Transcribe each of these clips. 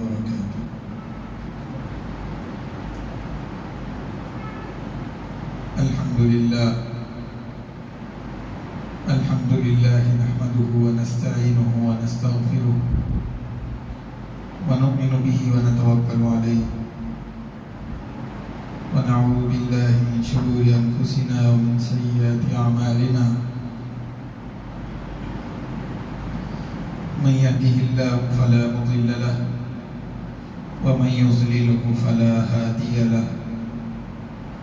وبركاته. الحمد لله نحمده ونستعينه ونستغفره ونؤمن به ونتوكل عليه ونعوذ بالله من شرور أنفسنا ومن سيئات أعمالنا. من يهده الله فلا مضل له ومن يضلله فلا هادي له.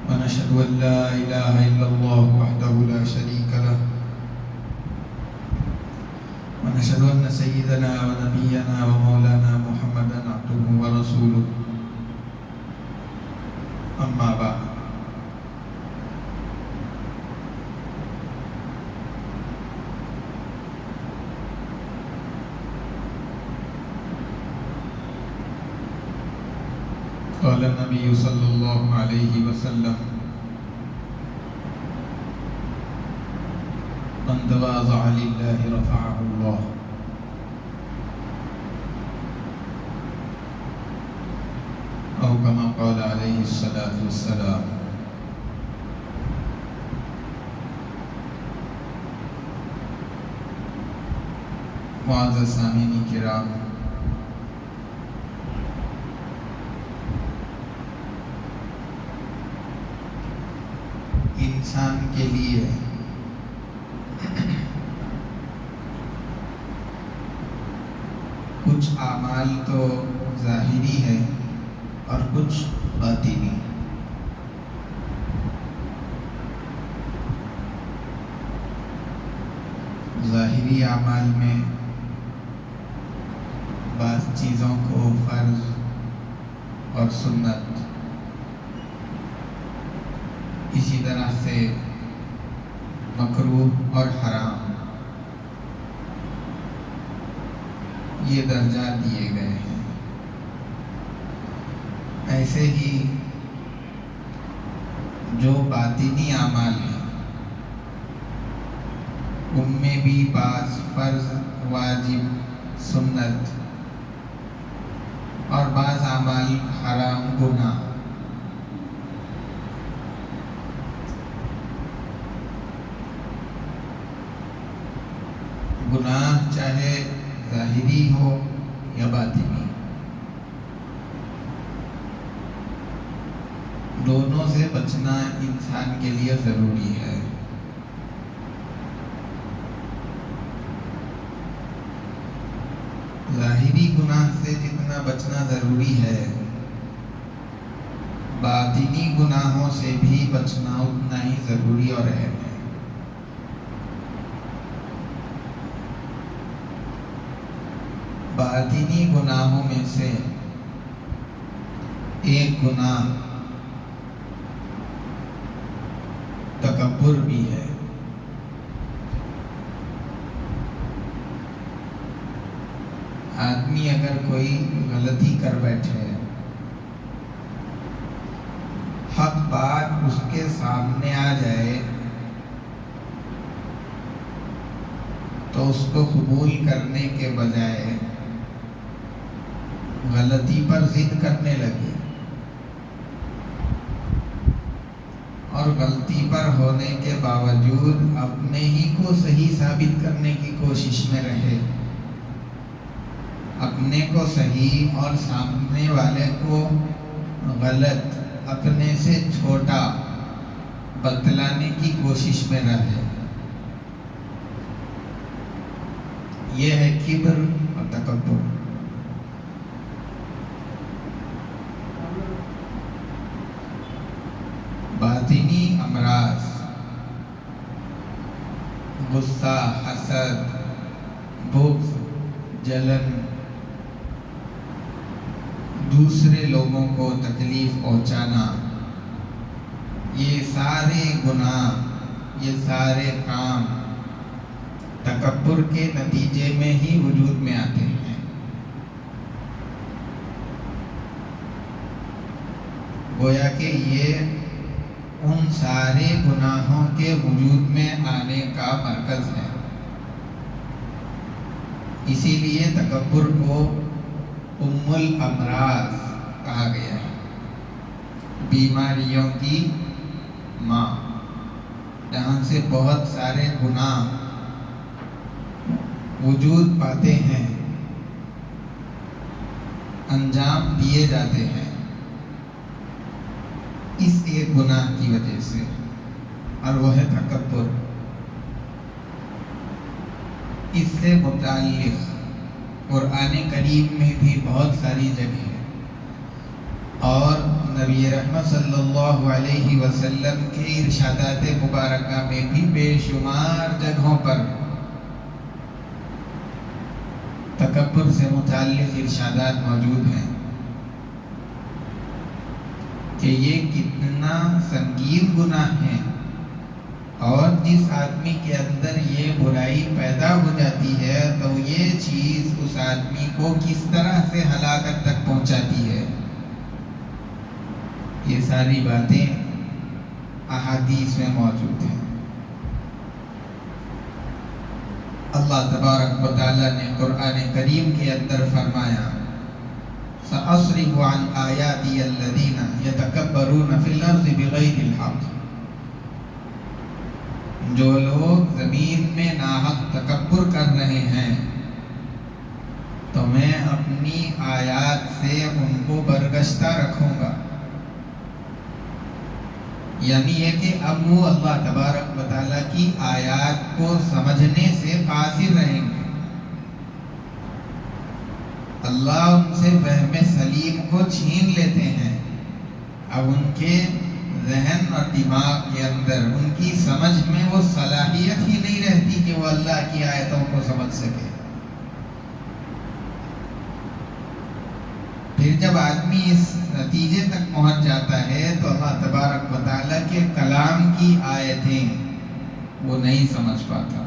ونشهد أن لا إله إلا الله وحده لا شريك له. ونشهد أن سيدنا ونبينا ومولانا محمدا عبده ورسوله. أما بعد، قال النبي صلى الله عليه وسلم: من تواضع لله رفعه الله. أو كما قال عليه الصلاة والسلام. معزز سامعین کرام، انسان کے لیے کچھ اعمال تو ظاہری ہے اور کچھ باطنی. ظاہری اعمال میں بعض چیزوں کو فرض اور سنت، اسی طرح سے مکروہ اور حرام، یہ درجات دیے گئے ہیں. ایسے ہی جو باطنی اعمال ہیں ان میں بھی بعض فرض، واجب، سنت اور بعض اعمال حرام، گناہ. گناہ چاہے ظاہری ہو یا باطنی، دونوں سے بچنا انسان کے لیے ضروری ہے. ظاہری گناہ سے جتنا بچنا ضروری ہے، باطنی گناہوں سے بھی بچنا اتنا ہی ضروری اور اہم ہے. باطنی گناہوں میں سے ایک گناہ تکبر بھی ہے. آدمی اگر کوئی غلطی کر بیٹھے، حق بات اس کے سامنے آ جائے تو اس کو قبول کرنے کے بجائے غلطی پر ضد کرنے لگے اور غلطی پر ہونے کے باوجود اپنے ہی کو صحیح ثابت کرنے کی کوشش میں رہے، اپنے کو صحیح اور سامنے والے کو غلط، اپنے سے چھوٹا بتلانے کی کوشش میں رہے. یہ ہے کبر اور تکبر. باطنی امراض، غصہ، حسد، بغض، جلن، دوسرے لوگوں کو تکلیف پہنچانا، یہ سارے گناہ، یہ سارے کام تکبر کے نتیجے میں ہی وجود میں آتے ہیں. گویا کہ یہ ان سارے گناہوں کے وجود میں آنے کا مرکز ہے. اسی لیے تکبر کو ام الامراض کہا گیا ہے، بیماریوں کی ماں، جہاں سے بہت سارے گناہ وجود پاتے ہیں، انجام دیے جاتے ہیں اس ایک گناہ کی وجہ سے، اور وہ ہے تکبر۔ اس سے متعلق قرآن کریم میں بھی بہت ساری جگہ ہیں، اور نبی رحمت صلی اللہ علیہ وسلم کے ارشادات مبارکہ میں بھی بے شمار جگہوں پر تکبر سے متعلق ارشادات موجود ہیں کہ یہ کتنا سنگین گناہ ہے، اور جس آدمی کے اندر یہ برائی پیدا ہو جاتی ہے تو یہ چیز اس آدمی کو کس طرح سے ہلاکت تک پہنچاتی ہے۔ یہ ساری باتیں احادیث میں موجود ہیں۔ اللہ تبارک و تعالیٰ نے قرآن کریم کے اندر فرمایا سأصرف عن آیاتی الذین یتکبرون فی الارض بغیر الحق، جو لوگ زمین میں ناحق تکبر کر رہے ہیں تو میں اپنی آیات سے ان کو برگشتہ رکھوں گا۔ یعنی یہ کہ اب وہ اللہ تبارک و تعالیٰ کی آیات کو سمجھنے سے قاصر رہیں گے، اللہ ان سے فہم سلیم کو چھین لیتے ہیں، اب ان کے ذہن اور دماغ کے اندر ان کی سمجھ میں وہ صلاحیت ہی نہیں رہتی کہ وہ اللہ کی آیتوں کو سمجھ سکے۔ پھر جب آدمی اس نتیجے تک پہنچ جاتا ہے تو اللہ تبارک و تعالیٰ کے کلام کی آیتیں وہ نہیں سمجھ پاتا،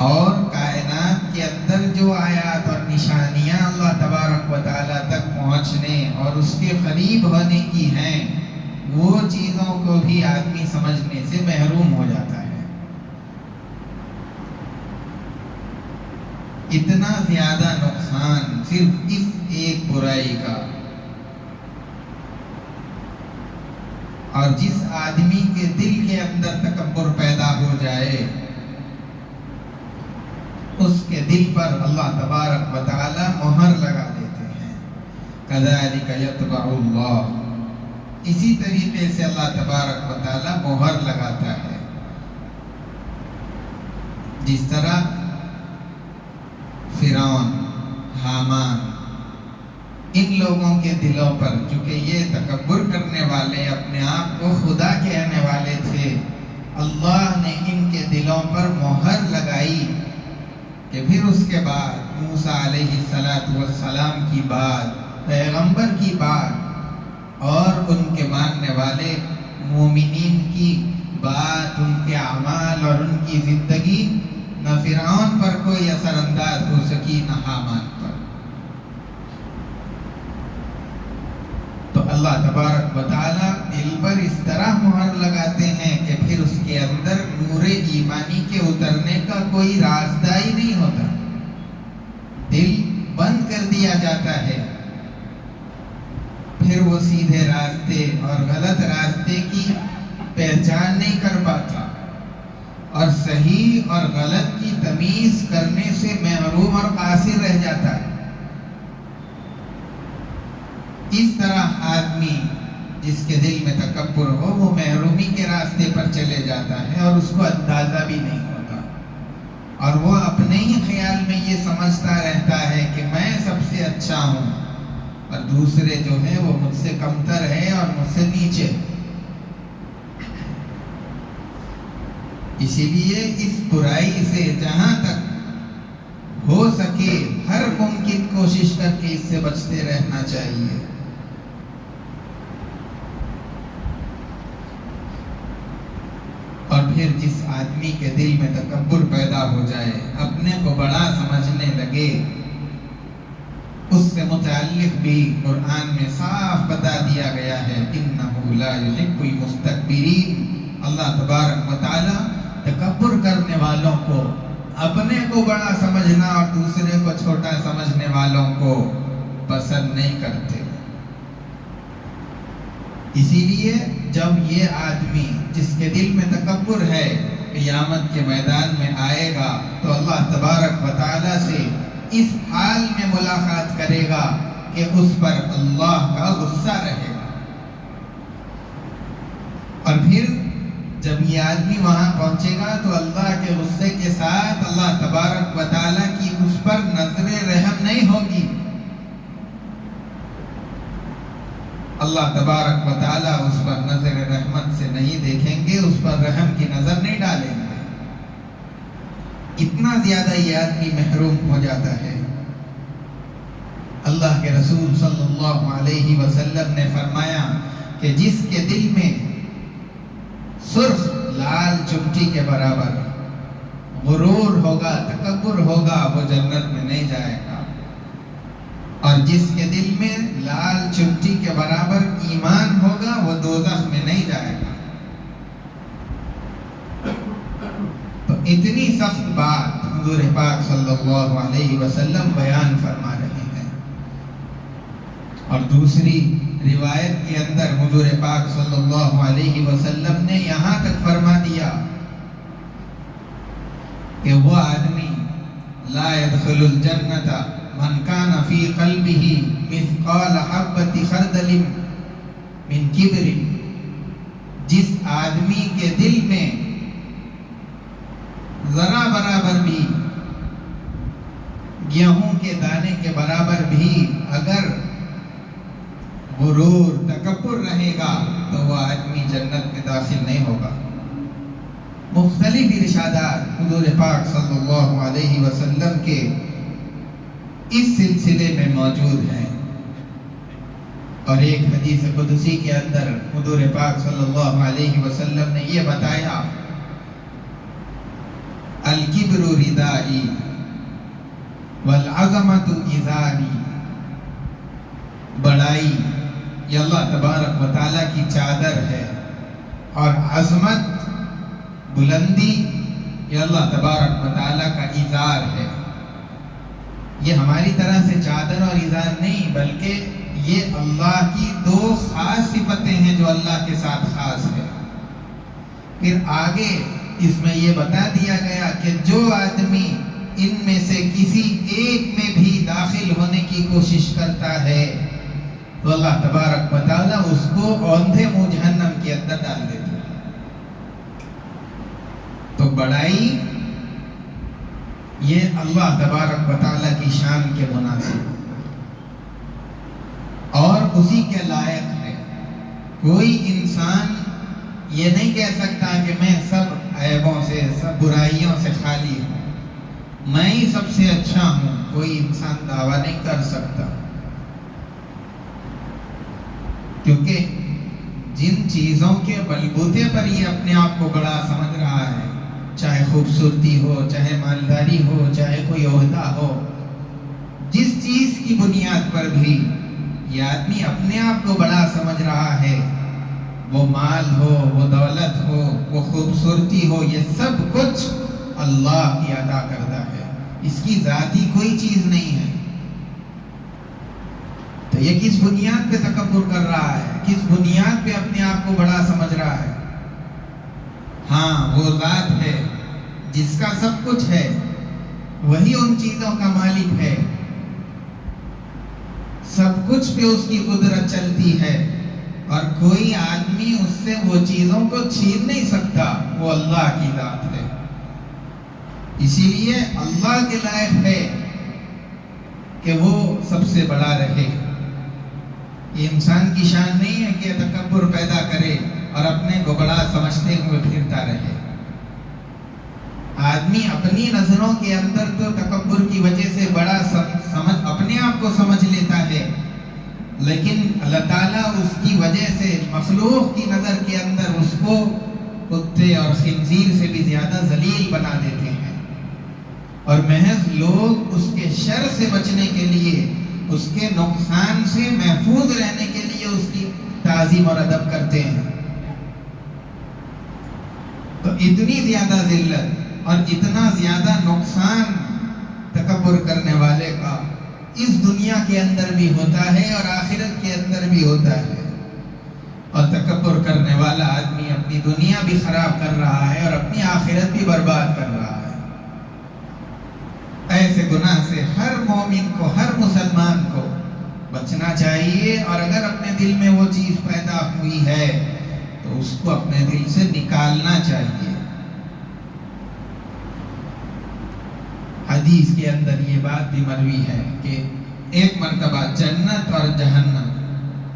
اور کائنات کے اندر جو آیات اور نشانیاں اللہ تبارک و تعالیٰ تک پہنچنے اور اس کے قریب ہونے کی ہیں، وہ چیزوں کو بھی آدمی سمجھنے سے محروم ہو جاتا ہے۔ اتنا زیادہ نقصان صرف اس ایک برائی کا، اور جس آدمی کے دل کے اندر تکبر پیدا ہو جائے اس کے دل پر اللہ تبارک و تعالی مہر لگا دیتے ہیں۔ کذالک یطبع اللہ، اسی طریقے سے اللہ تبارک و تعالی مہر لگاتا ہے، جس طرح فرعون، حامان، ان لوگوں کے دلوں پر، چونکہ یہ تکبر کرنے والے، اپنے آپ کو خدا کہنے والے تھے، اللہ نے ان کے دلوں پر مہر لگائی کہ پھر اس کے بعد موسیٰ علیہ السلام کی بات، پیغمبر کی بات اور ان کے ماننے والے مومنین کی بات، ان کے اعمال اور ان کی زندگی نہ فرعون پر کوئی اثر انداز ہو سکی، نہ حامان پر۔ تو اللہ تبارک و تعالیٰ دل پر اس طرح مہر لگاتے ہیں کہ پھر اس کے اندر نور ایمانی کے اترنے کا کوئی راستہ ہی نہیں ہوتا، دل بند کر دیا جاتا ہے، پھر وہ سیدھے راستے اور غلط راستے کی پہچان نہیں کر پاتا، اور صحیح اور غلط کی تمیز کرنے سے محروم اور قاصر رہ جاتا ہے۔ اس طرح آدمی جس کے دل میں تکبر ہو وہ محرومی کے راستے پر چلے جاتا ہے، اور اس کو اندازہ بھی نہیں ہوتا، اور وہ اپنے ہی خیال میں یہ سمجھتا رہتا ہے کہ میں سب سے اچھا ہوں اور دوسرے جو ہیں وہ مجھ سے کمتر ہے اور مجھ سے نیچے۔ اسی لیے اس برائی سے جہاں تک ہو سکے ہر ممکن کوشش کر کے اس سے بچتے رہنا چاہیے۔ اور پھر جس آدمی کے دل میں تکبر پیدا ہو جائے، اپنے کو بڑا سمجھنے لگے، اس سے متعلق بھی قرآن میں صاف بتا دیا گیا ہے انہ لا یحب المستکبرین، اللہ تبارک و تعالی تکبر کرنے والوں کو اپنے کو بڑا سمجھنا اور دوسرے کو چھوٹا سمجھنے والوں کو پسند نہیں کرتے۔ اسی لیے جب یہ آدمی جس کے دل میں تکبر ہے قیامت کے میدان میں آئے گا تو اللہ تبارک و تعالیٰ سے اس حال میں ملاقات کرے گا کہ اس پر اللہ کا غصہ رہے گا۔ اور پھر جب یہ آدمی وہاں پہنچے گا تو اللہ کے غصے کے ساتھ اللہ تبارک و تعالیٰ کی اس پر نظر رحم نہیں ہوگی۔ اللہ تبارک و تعالیٰ اس پر نظر رحمت سے نہیں دیکھیں گے، اس پر رحم کی نظر نہیں ڈالیں گے۔ اتنا زیادہ یہ آدمی محروم ہو جاتا ہے۔ اللہ کے رسول صلی اللہ علیہ وسلم نے فرمایا کہ جس کے دل میں سرخ لال چمٹی کے برابر غرور ہوگا، تکبر ہوگا، وہ جنت میں نہیں جائے گا، اور جس کے دل میں لال چمٹی کے برابر ایمان ہوگا وہ دوزخ میں نہیں جائے گا۔ تو اتنی سخت بات حضور پاک صلی اللہ علیہ وسلم بیان فرما رہے ہیں۔ اور دوسری روایت کے اندر حضور پاک صلی اللہ علیہ وسلم نے یہاں تک فرما دیا کہ وہ آدمی لا يدخل الجنت من کان فی قلبہ مثقال حبۃ خردل من کبر، جس آدمی کے دل میں ذرا برابر بھی، گیہوں کے دانے کے برابر بھی اگر غرور تکبر رہے گا تو وہ آدمی جنت میں داخل نہیں ہوگا۔ مختلف ارشادات حضور پاک صلی اللہ علیہ وسلم کے اس سلسلے میں موجود ہیں، اور ایک حدیث قدسی کے اندر حضور پاک صلی اللہ علیہ وسلم نے یہ بتایا، الکبر ردائی والعظمت ازاری، بڑائی یہ اللہ تبارک و تعالیٰ کی چادر ہے، اور عظمت بلندی یہ اللہ تبارک و تعالیٰ کا ازار ہے۔ یہ ہماری طرح سے چادر اور ازار نہیں، بلکہ یہ اللہ کی دو خاص صفتیں ہیں جو اللہ کے ساتھ خاص ہے۔ پھر آگے اس میں یہ بتا دیا گیا کہ جو آدمی ان میں سے کسی ایک میں بھی داخل ہونے کی کوشش کرتا ہے تو اللہ تبارک و تعالیٰ اس کو اوندھے منہ جہنم کے اندر ڈال دیتا ہے۔ تو بڑائی یہ اللہ تبارک و تعالیٰ کی شان کے مناسب اور اسی کے لائق ہے۔ کوئی انسان یہ نہیں کہہ سکتا کہ میں سب عیبوں سے، سب برائیوں سے خالی ہوں، میں ہی سب سے اچھا ہوں، کوئی انسان دعویٰ نہیں کر سکتا، کیونکہ جن چیزوں کے بلبوتے پر یہ اپنے آپ کو بڑا سمجھ رہا ہے، چاہے خوبصورتی ہو، چاہے مالداری ہو، چاہے کوئی عہدہ ہو، جس چیز کی بنیاد پر بھی یہ آدمی اپنے آپ کو بڑا سمجھ رہا ہے، وہ مال ہو، وہ دولت ہو، وہ خوبصورتی ہو، یہ سب کچھ اللہ کی عطا کردہ ہے، اس کی ذاتی کوئی چیز نہیں ہے۔ تو یہ کس بنیاد پہ تکبر کر رہا ہے، کس بنیاد پہ اپنے آپ کو بڑا سمجھ رہا ہے؟ ہاں، وہ ذات ہے جس کا سب کچھ ہے، وہی ان چیزوں کا مالک ہے، سب کچھ پہ اس کی قدرت چلتی ہے، اور کوئی آدمی اس سے وہ چیزوں کو چھین نہیں سکتا، وہ اللہ کی ذات ہے۔ اسی لیے اللہ کے لائق ہے کہ وہ سب سے بڑا رہے۔ یہ انسان کی شان نہیں ہے کہ تکبر پیدا کرے اور اپنے کو بڑا سمجھتے ہوئے پھرتا رہے۔ آدمی اپنی نظروں کے اندر تو تکبر کی وجہ سے بڑا اپنے آپ کو سمجھ لیتا ہے، لیکن اللہ تعالیٰ اس کی وجہ سے مخلوق کی نظر کے اندر اس کو کتے اور خنزیر سے بھی زیادہ ذلیل بنا دیتے ہیں، اور محض لوگ اس کے شر سے بچنے کے لیے، اس کے نقصان سے محفوظ رہنے کے لیے اس کی تعظیم اور ادب کرتے ہیں۔ تو اتنی زیادہ ذلت اور اتنا زیادہ نقصان تکبر کرنے والے کا اس دنیا کے اندر بھی ہوتا ہے اور آخرت کے اندر بھی ہوتا ہے۔ اور تکبر کرنے والا آدمی اپنی دنیا بھی خراب کر رہا ہے اور اپنی آخرت بھی برباد کر رہا ہے۔ ایسے گناہ سے ہر مومن کو، ہر مسلمان کو بچنا چاہیے، اور اگر اپنے دل میں وہ چیز پیدا ہوئی ہے تو اس کو اپنے دل سے نکالنا چاہیے۔ حدیث کے اندر یہ بات بھی مروی ہے کہ ایک مرتبہ جنت اور جہنم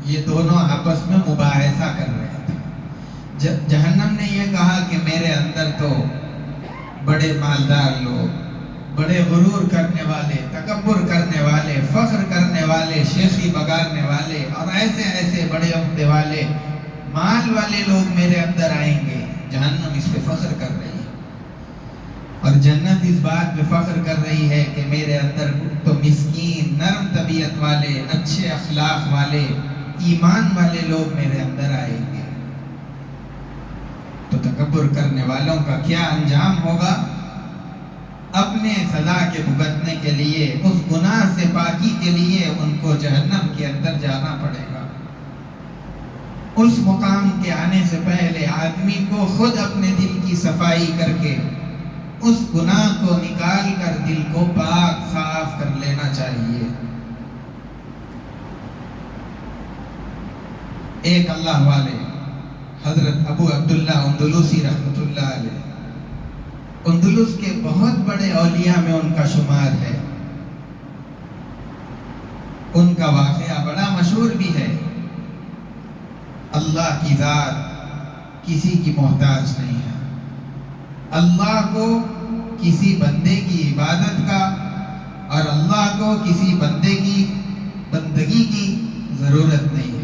یہ دونوں آپس میں مباحثہ کر رہے تھے۔ جہنم نے یہ کہا کہ میرے اندر تو بڑے مالدار لوگ، بڑے غرور کرنے والے، تکبر کرنے والے، فخر کرنے والے، شیخی بگاڑنے والے اور ایسے ایسے بڑے عہدے والے، مال والے لوگ میرے اندر آئیں گے۔ جہنم اس پہ فخر کر رہی ہے، اور جنت اس بات پہ فخر کر رہی ہے کہ میرے اندر تو مسکین، نرم طبیعت والے، اچھے اخلاق والے، ایمان والے لوگ میرے اندر آئیں گے۔ تو تکبر کرنے والوں کا کیا انجام ہوگا؟ اپنے سزا کے بھگتنے کے لیے، اس گناہ سے پاکی کے لیے ان کو جہنم کے اندر جانا پڑے گا۔ اس مقام کے آنے سے پہلے آدمی کو خود اپنے دل کی صفائی کر کے اس گناہ کو نکال کر دل کو پاک صاف کر لینا چاہیے۔ ایک اللہ والے حضرت ابو عبداللہ اندلسی رحمۃ اللہ علیہ، اندلس کے بہت بڑے اولیاء میں ان کا شمار ہے۔ ان کا واقعہ بڑا مشہور بھی ہے۔ اللہ کی ذات کسی کی محتاج نہیں ہے۔ اللہ کو کسی بندے کی عبادت کا اور اللہ کو کسی بندے کی بندگی کی ضرورت نہیں ہے۔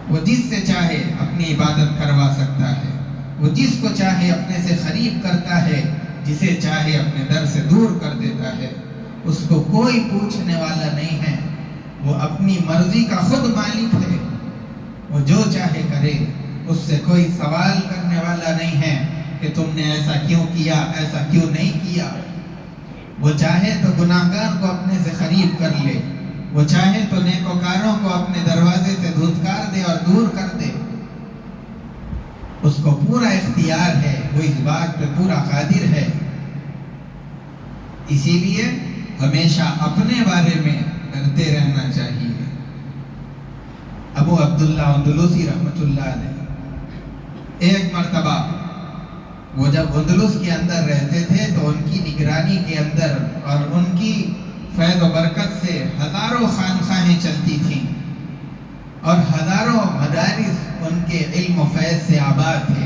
وہ جس سے چاہے اپنی عبادت کروا سکتا ہے، وہ جس کو چاہے اپنے سے قریب کرتا ہے، جسے چاہے اپنے در سے دور کر دیتا ہے۔ اس کو کوئی پوچھنے والا نہیں ہے، وہ اپنی مرضی کا خود مالک ہے، وہ جو چاہے کرے، اس سے کوئی سوال کرنے والا نہیں ہے کہ تم نے ایسا کیوں کیا، ایسا کیوں نہیں کیا۔ وہ چاہے تو گناہگار کو اپنے سے قریب کر لے، وہ چاہے تو نیکوکاروں کو اپنے دروازے سے دھتکار دے اور دور کر دے۔ اس کو پورا اختیار ہے، وہ اس بات پہ پورا قادر ہے۔ اسی لیے ہمیشہ اپنے بارے میں ڈرتے رہنا چاہیے۔ ابو عبداللہ اندلسی رحمۃ اللہ علیہ ایک مرتبہ وہ جب اندلس کے اندر رہتے تھے تو ان کی نگرانی کے اندر اور ان کی فیض و برکت سے ہزاروں خانقاہیں چلتی تھیں اور ہزاروں مدارس ان کے علم و فیض سے آباد تھے۔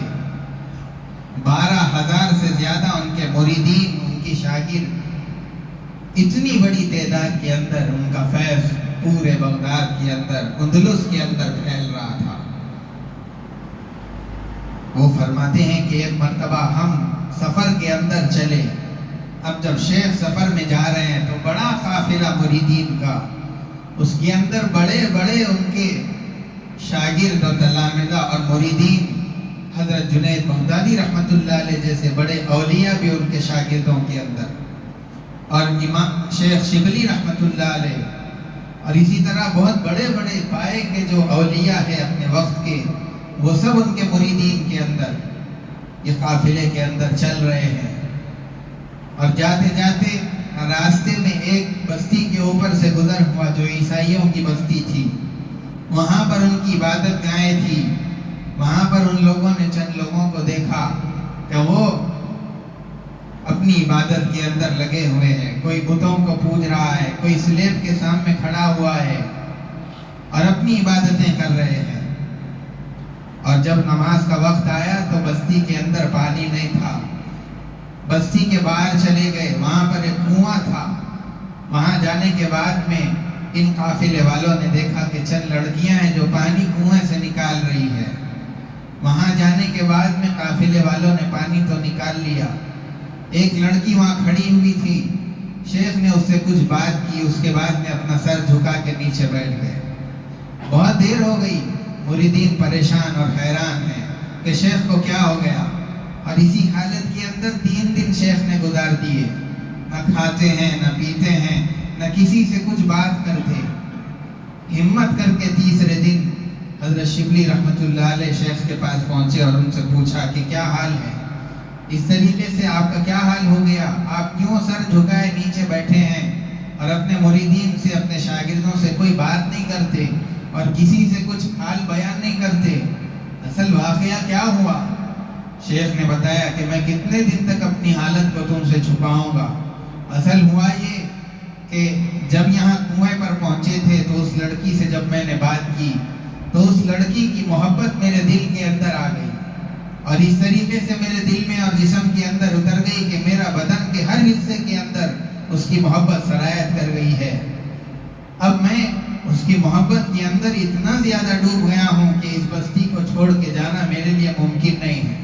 12,000 سے زیادہ ان کے مریدین، ان کی شاگرد، اتنی بڑی تعداد کے اندر ان کا فیض پورے بغداد کے اندر، اندلس کے اندر پھیل رہا تھا۔ وہ فرماتے ہیں کہ ایک مرتبہ ہم سفر کے اندر چلے۔ اب جب شیخ سفر میں جا رہے ہیں تو بڑا قافلہ مریدین کا، اس کے اندر بڑے بڑے ان کے شاگرد اور تلامذہ اور مریدین، حضرت جنید بغدادی رحمۃ اللہ علیہ جیسے بڑے اولیاء بھی ان کے شاگردوں کے اندر، اور امام شیخ شبلی رحمۃ اللہ علیہ، اور اسی طرح بہت بڑے بڑے پائے کے جو اولیاء ہیں اپنے وقت کے، وہ سب ان کے مریدین کے اندر یہ قافلے کے اندر چل رہے ہیں۔ اور جاتے جاتے راستے میں ایک بستی کے اوپر سے گزر ہوا جو عیسائیوں کی بستی تھی، وہاں پر ان کی عبادت گاہیں تھی۔ وہاں پر ان لوگوں نے چند لوگوں کو دیکھا کہ وہ اپنی عبادت کے اندر لگے ہوئے ہیں، کوئی بتوں کو پوج رہا ہے، کوئی سلیب کے سامنے کھڑا ہوا ہے اور اپنی عبادتیں کر رہے ہیں۔ اور جب نماز کا وقت آیا تو بستی کے اندر پانی نہیں تھا، بستی کے باہر چلے گئے، وہاں پر ایک کنواں تھا۔ وہاں جانے کے بعد میں ان قافلے والوں نے دیکھا کہ چند لڑکیاں ہیں جو پانی کنویں سے نکال رہی ہے۔ وہاں جانے کے بعد میں قافلے والوں نے پانی تو نکال لیا، ایک لڑکی وہاں کھڑی ہوئی تھی، شیخ نے اس سے کچھ بات کی، اس کے بعد میں اپنا سر جھکا کے نیچے بیٹھ گئے۔ بہت دیر ہو گئی، مریدین پریشان اور حیران ہیں کہ شیخ کو کیا ہو گیا، اور اسی حالت کے اندر 3 دن شیخ نے گزار دیے، نہ کھاتے ہیں نہ پیتے ہیں نہ کسی سے کچھ بات کرتے۔ ہمت کر کے تیسرے دن حضرت شبلی رحمۃ اللہ علیہ شیخ کے پاس پہنچے اور ان سے پوچھا کہ کیا حال ہے، اس طریقے سے آپ کا کیا حال ہو گیا، آپ کیوں سر جھکائے نیچے بیٹھے ہیں اور اپنے مریدین سے اپنے شاگردوں سے کوئی بات نہیں کرتے اور کسی سے کچھ حال بیان نہیں کرتے، اصل واقعہ کیا ہوا؟ شیخ نے بتایا کہ میں کتنے دن تک اپنی حالت کو تم سے چھپاؤں گا، اصل ہوا یہ کہ جب یہاں کنویں پر پہنچے تھے تو اس لڑکی سے جب میں نے بات کی تو اس لڑکی کی محبت میرے دل کے اندر آ گئی اور اس طریقے سے میرے دل میں اور جسم کے اندر اتر گئی کہ میرا بدن کے ہر حصے کے اندر اس کی محبت سرایت کر گئی ہے۔ اب میں اس کی محبت کے اندر اتنا زیادہ ڈوب گیا ہوں کہ اس بستی کو چھوڑ کے جانا میرے لیے ممکن نہیں ہے،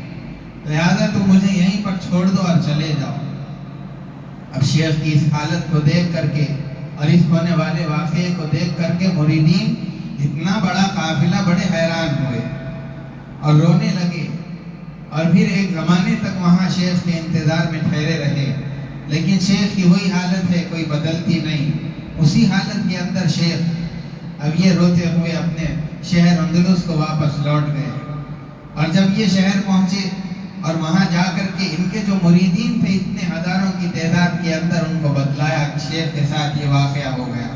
لہذا تم مجھے یہیں پر چھوڑ دو اور چلے جاؤ۔ اب شیخ کی اس حالت کو دیکھ کر کے اور اس ہونے والے واقعے کو دیکھ کر کے مریدین اتنا بڑا قافلہ بڑے حیران ہوئے اور رونے لگے، اور پھر ایک زمانے تک وہاں شیخ کے انتظار میں ٹھہرے رہے، لیکن شیخ کی وہی حالت ہے، کوئی بدلتی نہیں۔ اسی حالت کے اندر شیخ اب یہ روتے ہوئے اپنے شہر اندلس کو واپس لوٹ گئے، اور جب یہ شہر پہنچے اور وہاں جا کر کے ان کے جو مریدین تھے اتنے ہزاروں کی تعداد کے اندر ان کو بتلایا کہ شیخ کے ساتھ یہ واقعہ ہو گیا،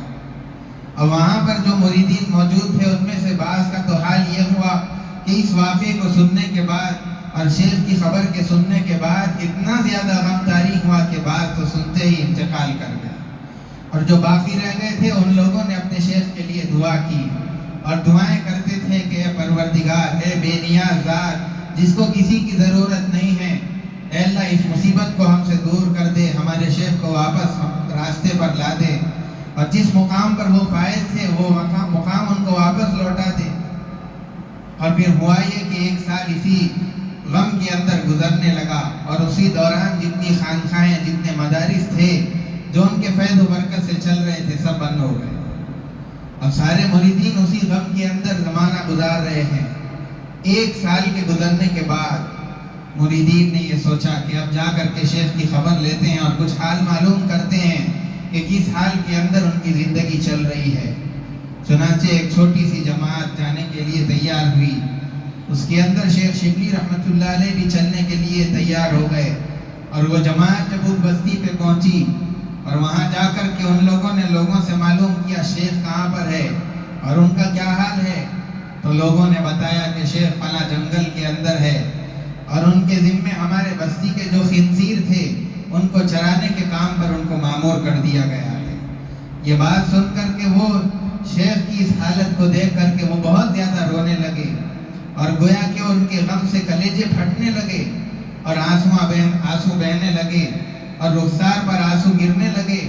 اور وہاں پر جو مریدین موجود تھے ان میں سے بعض کا تو حال یہ ہوا کہ اس واقعے کو سننے کے بعد اور شیخ کی خبر کے سننے کے بعد اتنا زیادہ غمطاری ہوا کہ بعض تو سنتے ہی انتقال کر گئے، اور جو باقی رہ گئے تھے ان لوگوں نے اپنے شیخ کے لیے دعا کی اور دعائیں کرتے تھے کہ اے پروردگار، اے بے نیاز ذات جس کو کسی کی ضرورت نہیں ہے، اے اللہ اس مصیبت کو ہم سے دور کر دے، ہمارے شیخ کو واپس راستے پر لا دے، اور جس مقام پر وہ فائز تھے وہ مقام ان کو واپس لوٹا دے۔ اور پھر ہوا یہ کہ 1 سال اسی غم کے اندر گزرنے لگا، اور اسی دوران جتنی خانقاہیں جتنے مدارس تھے جو ان کے فیض و برکت سے چل رہے تھے سب بند ہو گئے، اور سارے مریدین اسی غم کے اندر زمانہ گزار رہے ہیں۔ 1 سال کے گزرنے کے بعد مریدین نے یہ سوچا کہ اب جا کر کے شیخ کی خبر لیتے ہیں اور کچھ حال معلوم کرتے ہیں کہ کس حال کے اندر ان کی زندگی چل رہی ہے۔ چنانچہ ایک چھوٹی سی جماعت جانے کے لیے تیار ہوئی، اس کے اندر شیخ شبلی رحمۃ اللہ علیہ بھی چلنے کے لیے تیار ہو گئے، اور وہ جماعت جب اس بستی پہ پہنچی اور وہاں جا کر کے ان لوگوں نے لوگوں سے معلوم کیا شیخ کہاں پر ہے اور ان کا کیا حال ہے، تو لوگوں نے بتایا کہ شیخ فلاں جنگل کے اندر ہے، اور ان کے ذمے ہمارے بستی کے جو خنزیر تھے ان کو چرانے کے کام پر ان کو مامور کر دیا گیا ہے۔ یہ بات سن کر کے وہ شیخ کی اس حالت کو دیکھ کر کے وہ بہت زیادہ رونے لگے، اور گویا کہ ان کے غم سے کلیجے پھٹنے لگے اور آنسو بہنے لگے اور رخسار پر آنسو گرنے لگے،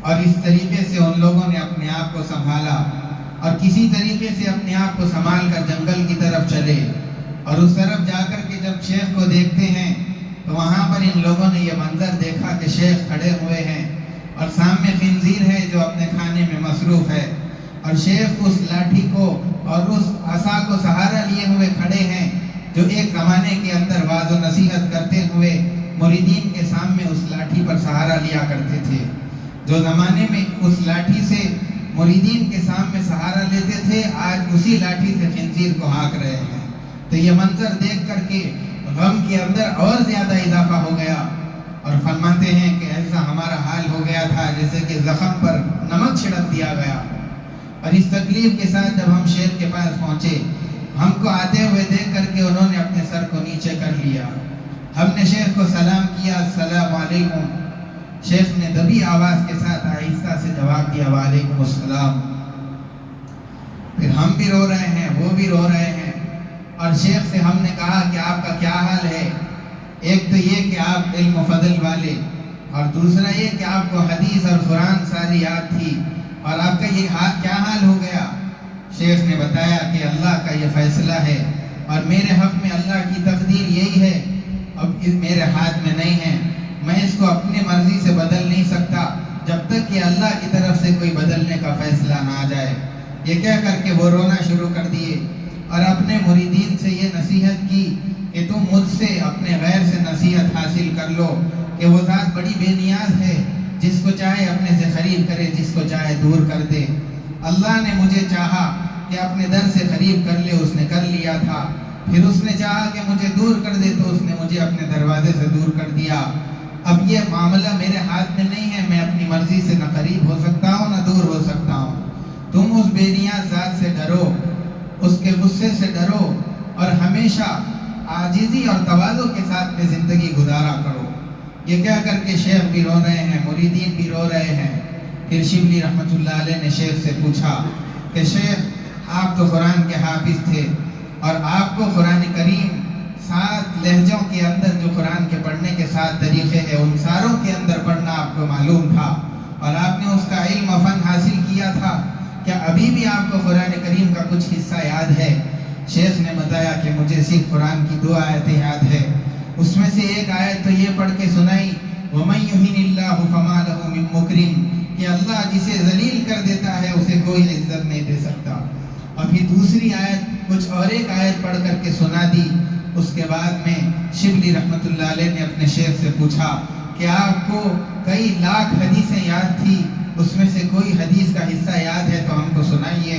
اور اس طریقے سے ان لوگوں نے اپنے آپ کو سنبھالا اور کسی طریقے سے اپنے آپ کو سنبھال کر جنگل کی طرف چلے، اور اس طرف جا کر کے جب شیخ کو دیکھتے ہیں تو وہاں پر ان لوگوں نے یہ منظر دیکھا کہ شیخ کھڑے ہوئے ہیں اور سامنے خنزیر ہے جو اپنے کھانے میں مصروف ہے، اور شیخ اس لاٹھی کو اور اس عصا کو سہارا لیے ہوئے کھڑے ہیں جو ایک زمانے کے اندر واعظ و نصیحت کرتے ہوئے مریدین کے سامنے اس لاٹھی پر سہارا لیا کرتے تھے، جو زمانے میں اس لاٹھی سے مریدین کے سامنے سہارا لیتے تھے آج اسی لاٹھی سے خنزیر کو ہانک رہے ہیں۔ تو یہ منظر دیکھ کر کے غم کے اندر اور زیادہ اضافہ ہو گیا، اور فرماتے ہیں کہ ایسا ہمارا حال ہو گیا تھا جیسے کہ زخم پر نمک چھڑک دیا گیا۔ اور اس تکلیف کے ساتھ جب ہم شیخ کے پاس پہنچے، ہم کو آتے ہوئے دیکھ کر کے انہوں نے اپنے سر کو نیچے کر لیا، ہم نے شیخ کو سلام کیا، السلام علیکم، شیخ نے دبی آواز کے ساتھ آہستہ سے جواب دیا، وعلیکم السلام۔ پھر ہم بھی رو رہے ہیں، وہ بھی رو رہے ہیں، اور شیخ سے ہم نے کہا کہ آپ کا کیا حال ہے؟ ایک تو یہ کہ آپ علم و فضل والے، اور دوسرا یہ کہ آپ کو حدیث اور قرآن ساری یاد تھی، اور آپ کا یہ کیا حال ہو گیا؟ شیخ نے بتایا کہ اللہ کا یہ فیصلہ ہے اور میرے حق میں اللہ کی تقدیر یہی ہے، اب میرے ہاتھ میں نہیں ہے، میں اس کو اپنی مرضی سے بدل نہیں سکتا جب تک کہ اللہ کی طرف سے کوئی بدلنے کا فیصلہ نہ آ جائے۔ یہ کہہ کر کے وہ رونا شروع کر دیے اور اپنے مریدین سے یہ نصیحت کی کہ تم مجھ سے اپنے اپنے غیر سے نصیحت حاصل کر لو کہ وہ ذات بڑی بے نیاز ہے، جس کو چاہے اپنے سے قریب کرے، جس کو چاہے دور کر دے۔ اللہ نے مجھے چاہا کہ اپنے در سے قریب کر لے، اس نے کر لیا تھا، پھر اس نے چاہا کہ مجھے دور کر دے تو اس نے مجھے اپنے دروازے سے دور کر دیا۔ اب یہ معاملہ میرے ہاتھ میں نہیں ہے، میں اپنی مرضی سے نہ قریب ہو سکتا ہوں نہ دور ہو سکتا ہوں۔ تم اس بے نیاز ذات سے ڈرو، اس کے غصے سے ڈرو، اور ہمیشہ عاجزی اور تواضع کے ساتھ میں زندگی گزارا کرو۔ یہ کہہ کر کے شیخ بھی رو رہے ہیں، مریدین بھی رو رہے ہیں۔ پھر شبلی رحمۃ اللہ علیہ نے شیخ سے پوچھا کہ شیخ آپ تو قرآن کے حافظ تھے، اور آپ کو قرآن کریم 7 لہجوں کے اندر جو قرآن کے پڑھنے کے 7 طریقے ہیں ان ساروں کے اندر پڑھنا آپ کو معلوم تھا، اور آپ نے اس کا علم و فن حاصل کیا تھا، کیا ابھی بھی آپ کو قرآن کریم کا کچھ حصہ یاد ہے؟ شیخ نے بتایا کہ مجھے صرف قرآن کی 2 آیتیں یاد ہے۔ اس میں سے ایک آیت تو یہ پڑھ کے سنائی، وَمَن يُهِنِ اللَّهُ فَمَا لَهُ مِن مُكْرِمٍ، کہ اللہ جسے ذلیل کر دیتا ہے اسے کوئی عزت نہیں دے سکتا۔ اور پھر دوسری آیت کچھ اور ایک آیت پڑھ کر کے سنا دی۔ اس کے بعد میں شبلی رحمۃ اللہ علیہ نے اپنے شیخ سے پوچھا کہ آپ کو کئی لاکھ حدیثیں یاد تھی، اس میں سے کوئی حدیث کا حصہ یاد ہے تو ہم کو سنائیے۔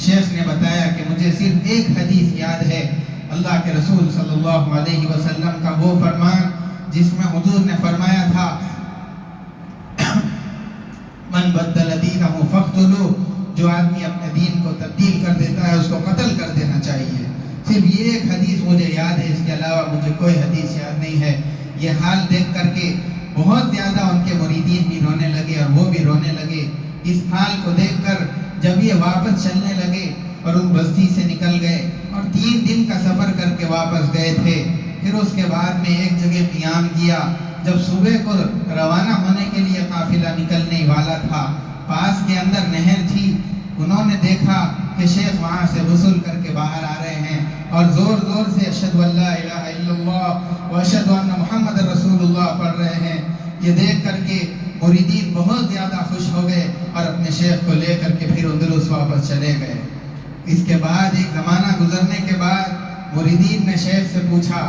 شیخ نے بتایا کہ مجھے صرف ایک حدیث یاد ہے، اللہ کے رسول صلی اللہ علیہ وسلم کا وہ فرمان جس میں حضور نے فرمایا تھا من بدل دینہ فاقتلوہ، جو آدمی اپنے دین کو تبدیل کر دیتا ہے اس کو قتل کر دینا چاہیے۔ صرف یہ ایک حدیث مجھے یاد ہے، اس کے علاوہ مجھے کوئی حدیث یاد نہیں ہے۔ یہ حال دیکھ کر کے بہت زیادہ ان کے مریدین بھی رونے لگے اور وہ بھی رونے لگے۔ اس حال کو دیکھ کر جب یہ واپس چلنے لگے اور ان بستی سے نکل گئے اور 3 دن کا سفر کر کے واپس گئے تھے، پھر اس کے بعد میں ایک جگہ قیام کیا۔ جب صبح کو روانہ ہونے کے لیے قافلہ نکلنے والا تھا، پاس کے اندر نہر تھی، انہوں نے دیکھا کہ شیخ وہاں سے غسل کر کے باہر آ رہے ہیں اور زور زور سے اشہد ان لا الہ الا اللہ و اشہد ان محمد رسول اللہ پڑھ رہے ہیں۔ یہ دیکھ کر کے مریدین بہت زیادہ خوش ہو گئے اور اپنے شیخ کو لے کر کے پھر اندلس واپس چلے گئے۔ اس کے بعد ایک زمانہ گزرنے کے بعد مریدین نے شیخ سے پوچھا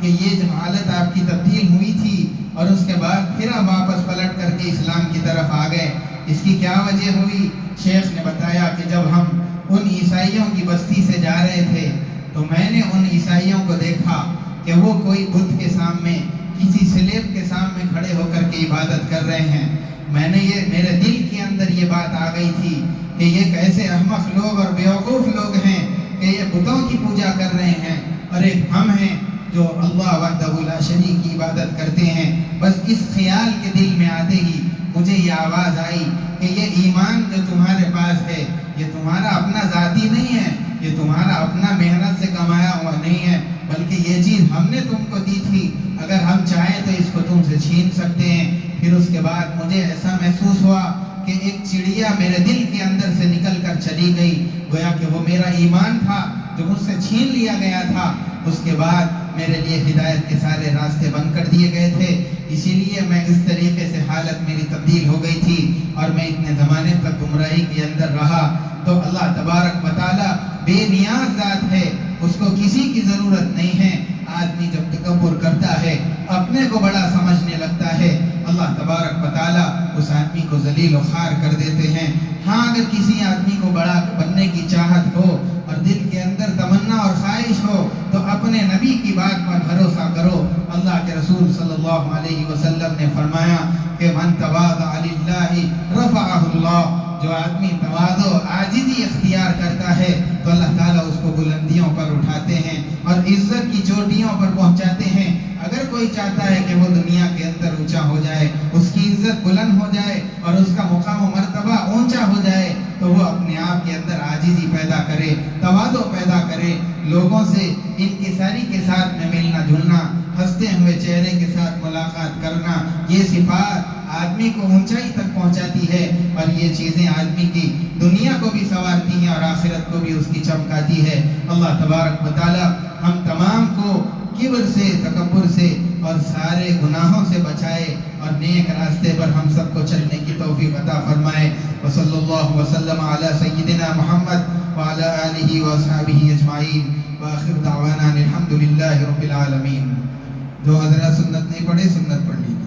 کہ یہ جو حالت آپ کی تبدیل ہوئی تھی اور اس کے بعد پھر آپ واپس پلٹ کر کے اسلام کی طرف آ گئے، اس کی کیا وجہ ہوئی؟ شیخ نے بتایا کہ جب ہم ان عیسائیوں کی بستی سے جا رہے تھے تو میں نے ان عیسائیوں کو دیکھا کہ وہ کوئی بت کے سامنے، کسی سلیب کے سامنے کھڑے ہو کر کے عبادت کر رہے ہیں۔ میرے دل کے اندر یہ بات آ گئی تھی کہ یہ کیسے احمق لوگ اور بیوقوف لوگ ہیں کہ یہ بتوں کی پوجا کر رہے ہیں، اور ایک ہم ہیں جو اللہ وحدہ لا شریک کی عبادت کرتے ہیں۔ بس اس خیال کے دل میں آتے ہی مجھے یہ آواز آئی کہ یہ ایمان جو تمہارے پاس ہے یہ تمہارا اپنا ذاتی نہیں ہے، یہ تمہارا اپنا محنت سے کمایا ہوا نہیں ہے، بلکہ یہ چیز ہم نے تم کو دی تھی، اگر ہم چاہیں تو اس کو تم سے چھین سکتے ہیں۔ پھر اس کے بعد مجھے ایسا محسوس ہوا کہ ایک چڑیا میرے دل کے اندر سے نکل کر چلی گئی، گویا کہ وہ میرا ایمان تھا جو مجھ سے چھین لیا گیا تھا۔ اس کے بعد میرے لیے ہدایت کے سارے راستے بند کر دیے گئے تھے، اسی لیے میں اس طریقے سے حالت میری تبدیل ہو گئی تھی اور میں اتنے زمانے تک گمراہی کے اندر رہا۔ تو اللہ تبارک و تعالیٰ بے نیاز ذات ہے، اس کو کسی کی ضرورت نہیں ہے۔ آدمی جب تکبر کرتا ہے، اپنے کو بڑا سمجھنے لگتا ہے، اللہ تبارک و تعالیٰ اس آدمی کو ذلیل و خوار کر دیتے ہیں۔ ہاں اگر کسی آدمی کو بڑا بننے کی چاہت ہو اور دل کے اندر تمنا اور خواہش ہو تو اپنے نبی کی بات پر بھروسہ کرو۔ اللہ کے رسول صلی اللہ علیہ وسلم نے فرمایا کہ من تواضع للہ رفعہ اللہ، جو آدمی تواضع عاجزی اختیار کرتا ہے تو اللہ تعالیٰ اس کو بلندیوں پر اٹھاتے ہیں اور عزت کی چوٹیوں پر پہنچاتے ہیں۔ اگر کوئی چاہتا ہے کہ وہ دنیا کے اندر اونچا ہو جائے، اس کی عزت بلند ہو جائے اور اس کا مقام و مرتبہ اونچا ہو جائے، تو وہ اپنے آپ کے اندر عاجزی پیدا کرے، تواضع پیدا کرے، لوگوں سے انکساری کے ساتھ میں ملنا جلنا، ہنستے ہوئے چہرے کے ساتھ ملاقات کرنا، یہ صفات آدمی کو اونچائی تک پہنچاتی ہے، اور یہ چیزیں آدمی کی دنیا کو بھی سنوارتی ہیں اور آخرت کو بھی اس کی چمکاتی ہے۔ اللہ تبارک و تعالی ہم تمام کو کبر سے، تکبر سے اور سارے گناہوں سے بچائے اور نیک راستے پر ہم سب کو چلنے کی توفیق عطا فرمائے۔ وصلی اللہ وسلم علی سیدنا محمد وعلی آلہ واصحابہ اجمعین، وآخر دعوانا الحمد للہ رب العالمین۔ جو حضرات سنت نہیں پڑھے سنت پڑھ لیجیے.